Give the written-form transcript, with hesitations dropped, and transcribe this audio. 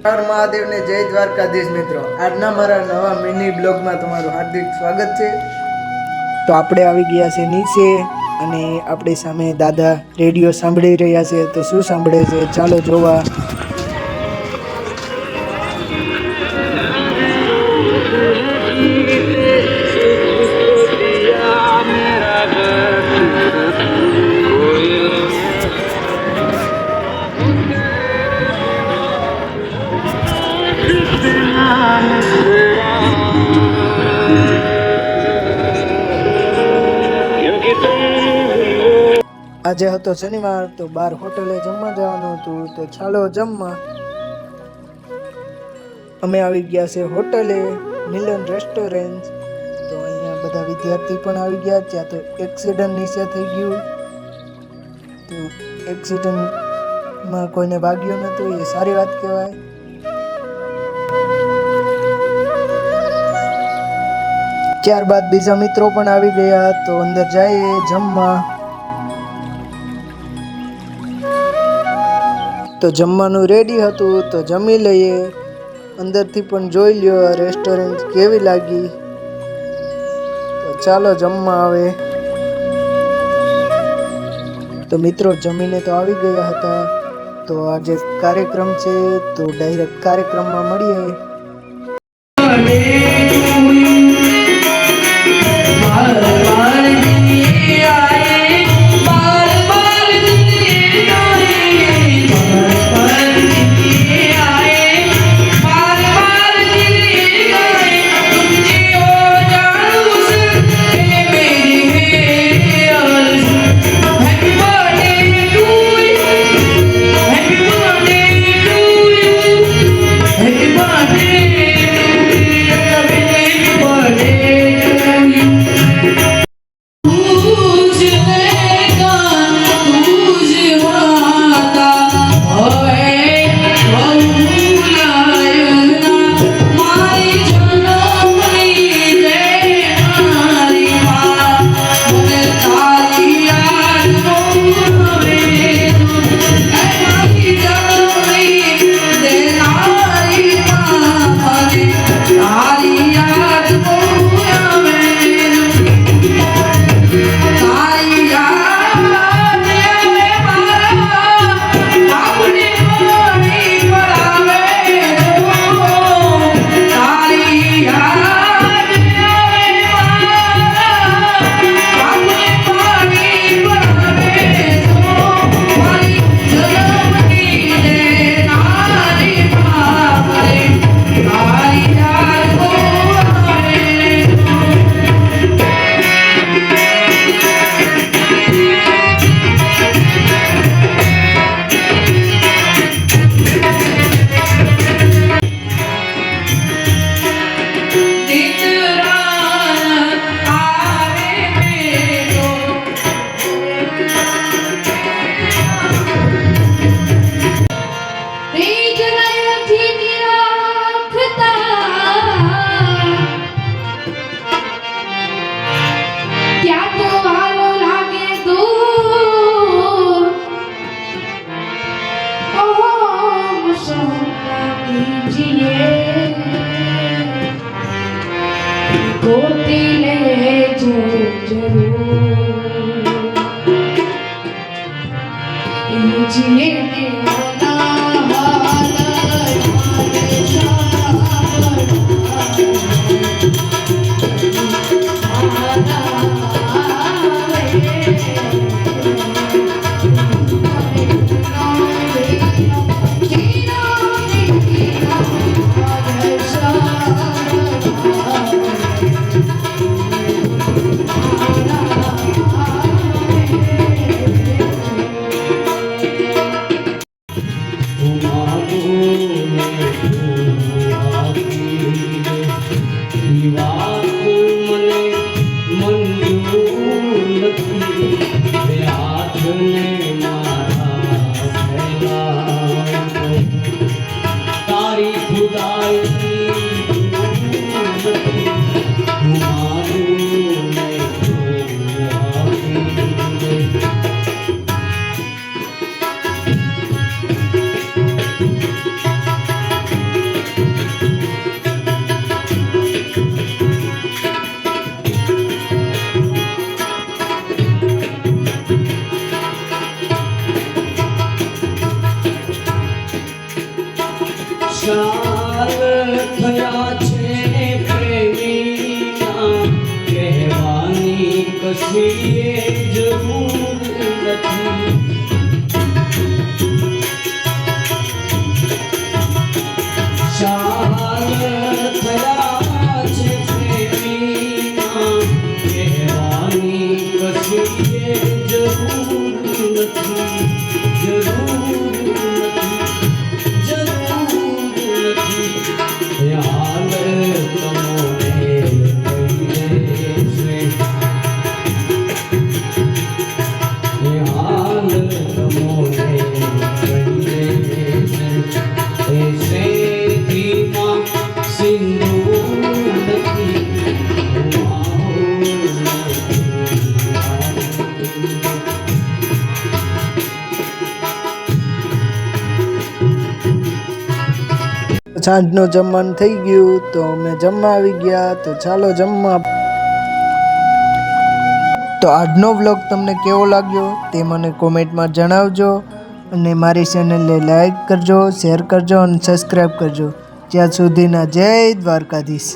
હર મહાદેવને જય દ્વારકાધીશ મિત્રો, આજના મારા નવા મિની બ્લોગમાં તમારું હાર્દિક સ્વાગત છે। તો આપણે આવી ગયા છે નીચે અને આપણી સામે દાદા રેડિયો સાંભળી રહ્યા છે। તો શું સાંભળે છે ચાલો જોવા। આજે હતો શનિવાર તો બાર હોટલે જમવા જવાનું હતું, તો ચાલો જમવા। અમે આવી ગયા છે હોટલે મિલન રેસ્ટોરન્ટ। તો અહીંયા બધા વિદ્યાર્થી પણ આવી ગયા। ત્યાં તો એક્સિડન્ટ નીચે થઈ ગયું, તો એક્સિડન્ટમાં કોઈને વાગ્યું નહોતું, એ સારી વાત કહેવાય। ત્યારબાદ બીજા મિત્રો પણ આવી ગયા, તો અંદર જઈએ જમવા। તો જમવાનું રેડી હતું, તો જમી લઈએ। અંદરથી પણ જોઈ લ્યો રેસ્ટોરન્ટ કેવી લાગી। તો ચાલો જમવા આવે। તો મિત્રો જમીને તો આવી ગયા હતા। તો આજે કાર્યક્રમ છે, તો ડાયરેક્ટ કાર્યક્રમમાં મળીએ। ગોતી લેજો જરૂર એ જીએ ચાલ થયા છે પ્રેમીના કહેવાની કશીએ જરૂર નથી ચાલ થયા છે પ્રેમીના કહેવાની કશીએ જરૂર નથી હાલ તમોને હાલ તમોને ધીમા સિંધુ નથી સાંજનું જમવાનું થઈ ગયું તો અમે જમવા આવી ગયા. તો ચાલો જમવા. તો આજનો વ્લોગ તમને કેવો લાગ્યો તે મને કોમેન્ટમાં જણાવજો અને મારી ચેનલને લાઈક કરજો, શેર કરજો અને સબસ્ક્રાઈબ કરજો. ત્યાં સુધીના જય દ્વારકાધીશ.